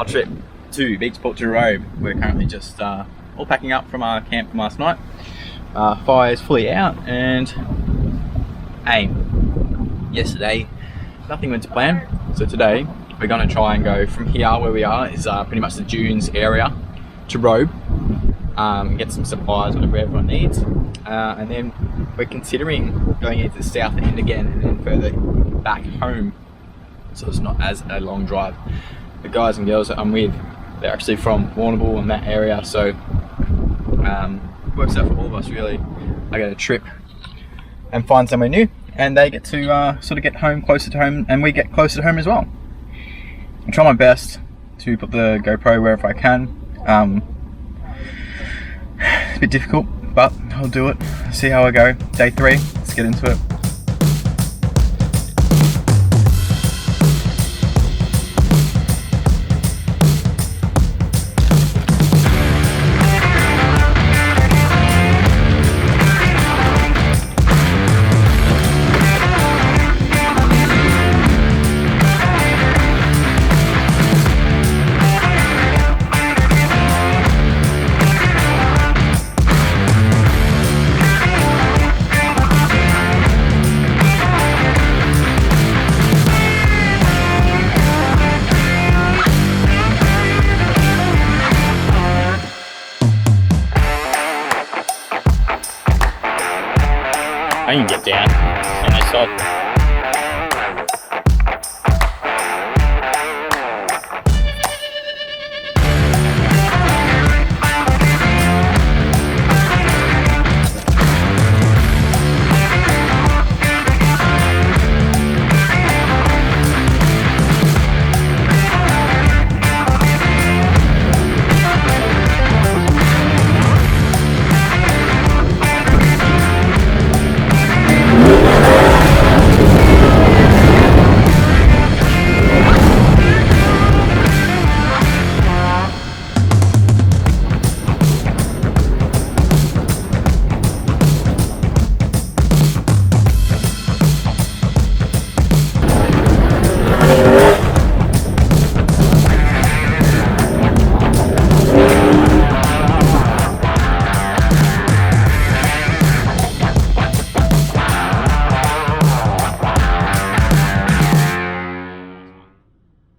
our trip to Pt2 Robe. We're currently just all packing up from our camp from last night. Fire's fully out, and yesterday nothing went to plan. So today we're going to try and go from here where we are is pretty much the dunes area to Robe, and get some supplies, whatever everyone needs, and then we're considering going into the south end again and then further back home, so it's not as a long drive. The guys and girls that I'm with, they're actually from Warrnambool and that area, so works out for all of us really. I get a trip and find somewhere new, and they get to sort of get home closer to home, and we get closer to home as well. I try my best to put the GoPro wherever I can. It's a bit difficult, but I'll do it. See how I go. Day 3, let's get into it. I can get down. Nice shot.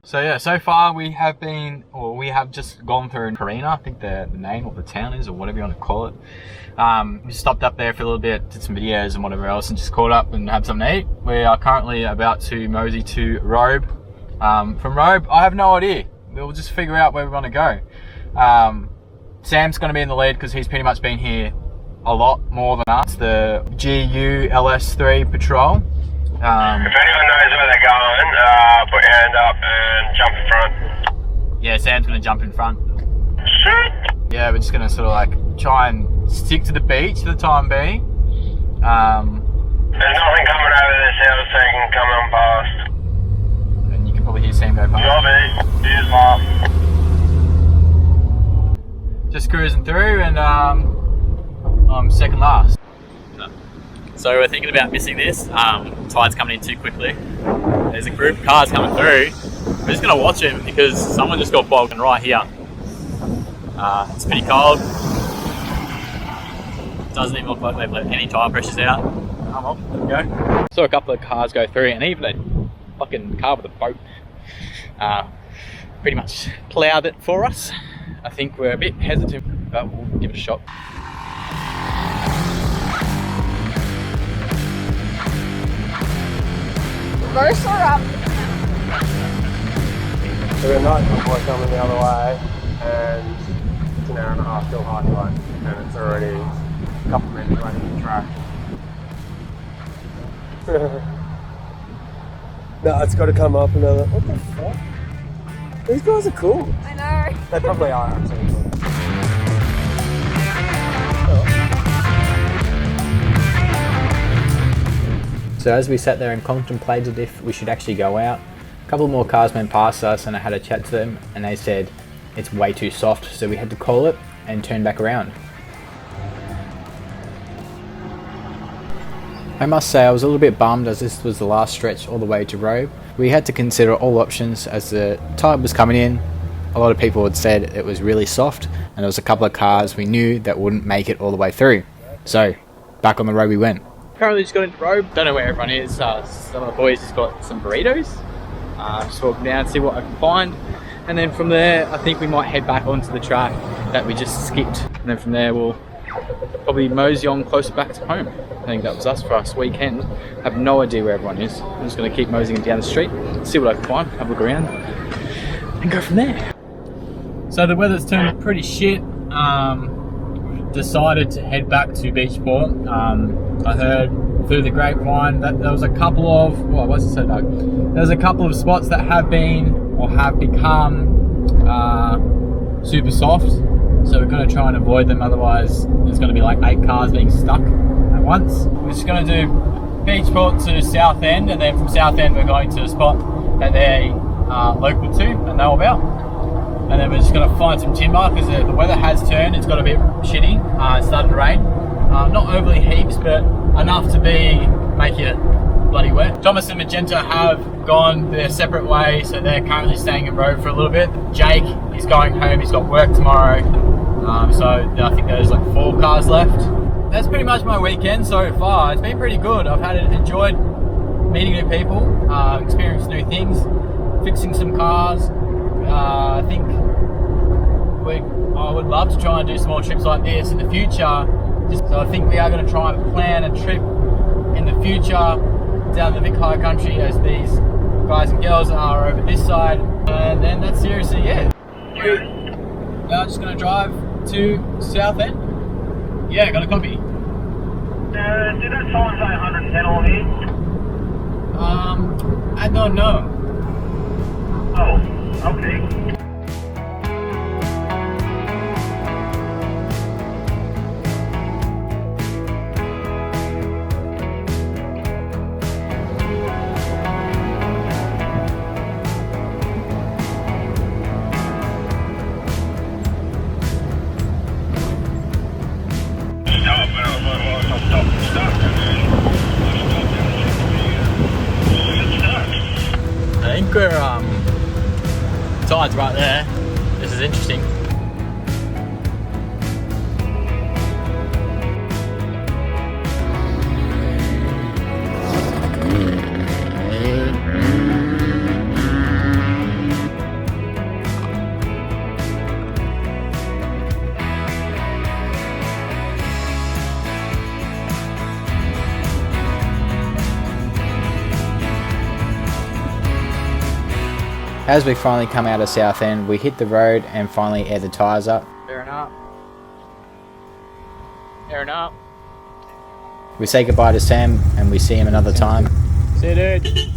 So yeah, so far we have just gone through Karina, I think the name of the town is, or whatever you want to call it. We stopped up there for a little bit, did some videos and whatever else, and just caught up and had something to eat. We are currently about to mosey to Robe. From Robe, I have no idea. We'll just figure out where we want to go. Sam's going to be in the lead because he's pretty much been here a lot more than us. The GU LS3 patrol. If anyone knows where they're going, put your hand up and jump in front. Yeah, Sam's going to jump in front. Shit! Yeah, we're just going to sort of like try and stick to the beach for the time being. There's nothing coming over this hill, so you can come on past. And you can probably hear Sam go past. Robbie, here's Mark. Just cruising through, and I'm second last. So we're thinking about missing this. Tide's coming in too quickly. There's a group of cars coming through. We're just going to watch them because someone just got bogged right here. It's pretty cold. Doesn't even look like they've let any tire pressures out. Come on, there we go. Saw a couple of cars go through, and even a fucking car with a boat pretty much ploughed it for us. I think we're a bit hesitant, but we'll give it a shot. Reverse or up? So we've got night before coming the other way, and it's an hour and a half till highway, and it's already a couple of minutes away from the track. No, it's got to come up another. What the fuck? These guys are cool. I know. They probably are absolutely cool. So as we sat there and contemplated if we should actually go out, a couple more cars went past us and I had a chat to them, and they said it's way too soft, so we had to call it and turn back around. I must say I was a little bit bummed as this was the last stretch all the way to Robe. We had to consider all options as the tide was coming in a lot of people had said it was really soft, and there was a couple of cars we knew that wouldn't make it all the way through. So back on the road we went. Currently just got into Robe. Don't know where everyone is. Some of the boys just got some burritos. Just walking down, see what I can find. And then from there, I think we might head back onto the track that we just skipped. And then from there, we'll probably mosey on closer back to home. I think that was us for us weekend. I have no idea where everyone is. I'm just going to keep moseying down the street, see what I can find, have a look around, and go from there. So the weather's turned pretty shit. Decided to head back to Beachport. I heard through the grapevine that there was a couple of, well, what's it say, Doug? There's a couple of spots that have been or have become super soft. So we're going to try and avoid them, otherwise there's going to be like 8 cars being stuck at once. We're just going to do Beachport to Southend, and then from Southend we're going to a spot that they're local to and know about. And then we're just going to find some timber because the weather has turned. It's got a bit shitty. It started to rain. Not overly heaps, but enough to make it bloody wet. Thomas and Magenta have gone their separate ways, so they're currently staying in Robe for a little bit. Jake is going home. He's got work tomorrow. So I think there's like 4 cars left. That's pretty much my weekend so far. It's been pretty good. I've enjoyed meeting new people, experiencing new things, fixing some cars. I think I would love to try and do some more trips like this in the future. So I think we are going to try and plan a trip in the future down the Vic High Country as these guys and girls are over this side. And then that's seriously it. Now I'm just going to drive to Southend. Yeah, got a copy. Did that sign say 110 on here? I don't know. Oh, okay. I think we're tides right there. This is interesting. As we finally come out of Southend, we hit the road and finally air the tyres up. Airing up. Airing up. We say goodbye to Sam and we see him another time. See you, dude.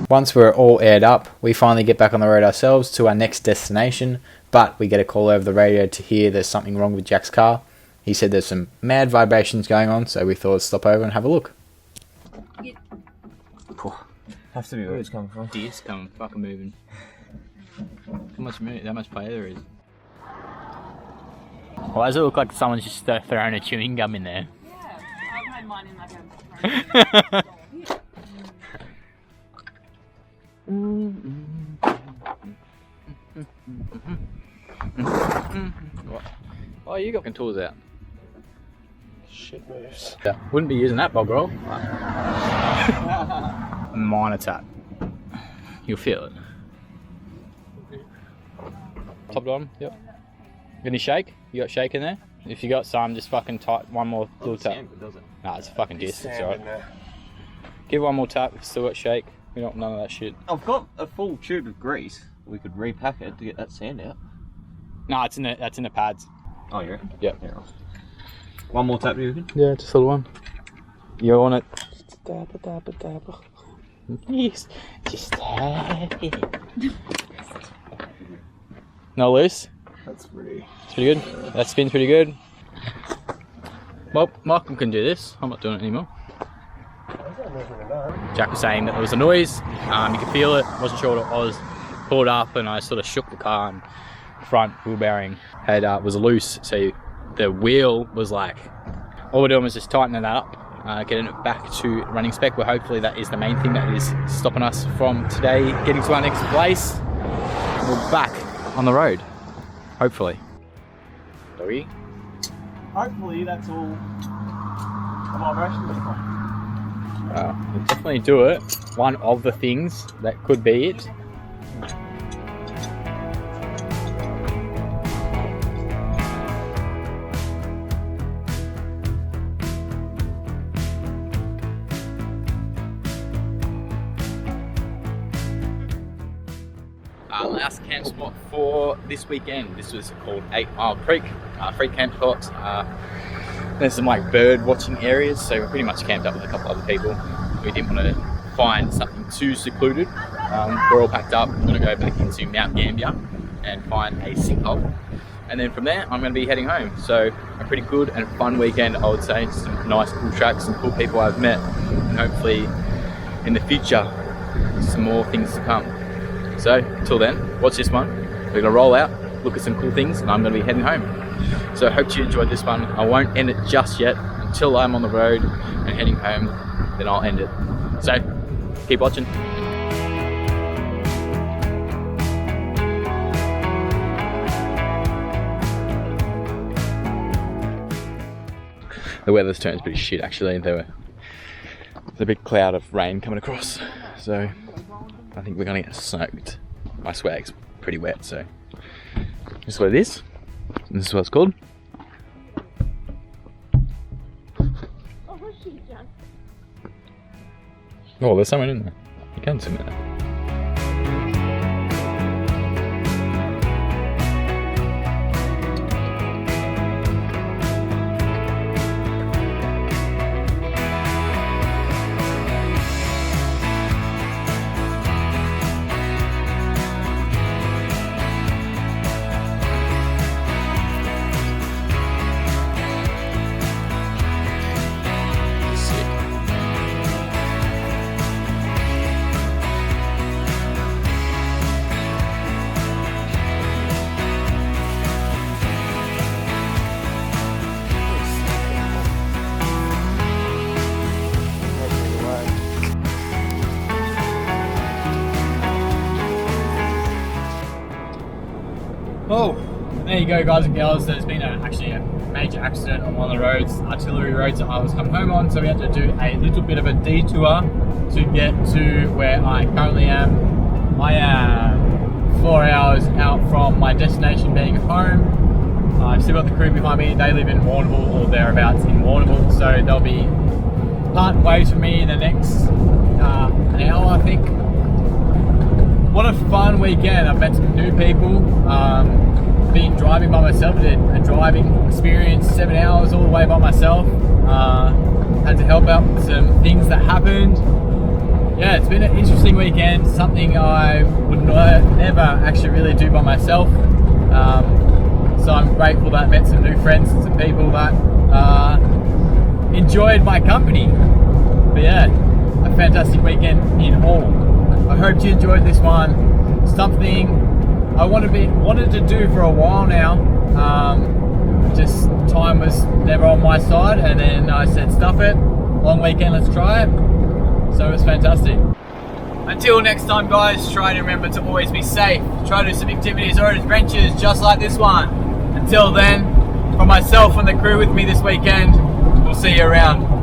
Once we're all aired up, we finally get back on the road ourselves to our next destination, but we get a call over the radio to hear there's something wrong with Jack's car. He said there's some mad vibrations going on, so we thought we'd stop over and have a look. Have to be where it's coming from. Deer's coming, fucking moving. How much play there is? Why does it look like someone's just throwing a chewing gum in there? Yeah, I've had mine in like a... Oh, you got tools out. Shit moves. Yeah, wouldn't be using that bog roll. Minor tap. You'll feel it. Top bottom, yep. Any shake? You got shake in there? If you got some, just fucking tight one more little tap. Nah, it's a fucking disc, it's alright. Give one more tap, if you still got shake. We don't none of that shit. I've got a full tube of grease. We could repack it to get that sand out. Nah, that's in the pads. Oh, yeah? Yep. Yeah. One more tap, you reckon? Yeah, just a little one. You're on it. Yes, just tap it. No loose? That's pretty. It's pretty good. That spin's pretty good. Well, Michael can do this. I'm not doing it anymore. Jack was saying that there was a noise. You could feel it. Wasn't sure what it was. Pulled up and I sort of shook the car, and front wheel bearing was loose. So the wheel was like, all we're doing was just tightening that up. getting it back to running spec. Well, hopefully that is the main thing that is stopping us from today getting to our next place. We're back on the road, hopefully. Doggy? Hopefully that's all the vibration this time. We'll definitely do it. One of the things that could be it. Last camp spot for this weekend. This was called 8 Mile Creek. Free camp spot. There's some like bird watching areas, so we pretty much camped up with a couple other people. We didn't want to find something too secluded. We're all packed up. We're going to go back into Mount Gambier and find a sinkhole. And then from there, I'm going to be heading home. So a pretty good and fun weekend, I would say. Some nice cool tracks, some cool people I've met, and hopefully in the future, some more things to come. So until then, watch this one. We're going to roll out, look at some cool things, and I'm going to be heading home. So I hope you enjoyed this one. I won't end it just yet until I'm on the road and heading home, then I'll end it. So keep watching. The weather's turned pretty shit actually. There's a big cloud of rain coming across, so I think we're gonna get soaked. My swag's pretty wet, so this is what it is. This is what it's called. Oh, there's someone in there. You can swim in there. Oh, there you go, guys and girls. There's been actually a major accident on one of the roads, artillery roads that I was coming home on, so we had to do a little bit of a detour to get to where I currently am. I am 4 hours out from my destination being home. I've still got the crew behind me. They live in Warrnambool or thereabouts in Warrnambool, so they'll be parting ways from me in the next an hour, I think. What a fun weekend. I've met some new people. Been driving by myself. I did a driving experience, 7 hours all the way by myself. Had to help out with some things that happened. Yeah, it's been an interesting weekend. Something I would never actually really do by myself. So I'm grateful that I met some new friends and some people that enjoyed my company. But yeah, a fantastic weekend in all. I hope you enjoyed this one. Something I wanted to do for a while now. Just time was never on my side, and then I said, stuff it. Long weekend, let's try it. So it was fantastic. Until next time, guys, try to remember to always be safe. Try to do some activities or adventures just like this one. Until then, from myself and the crew with me this weekend, we'll see you around.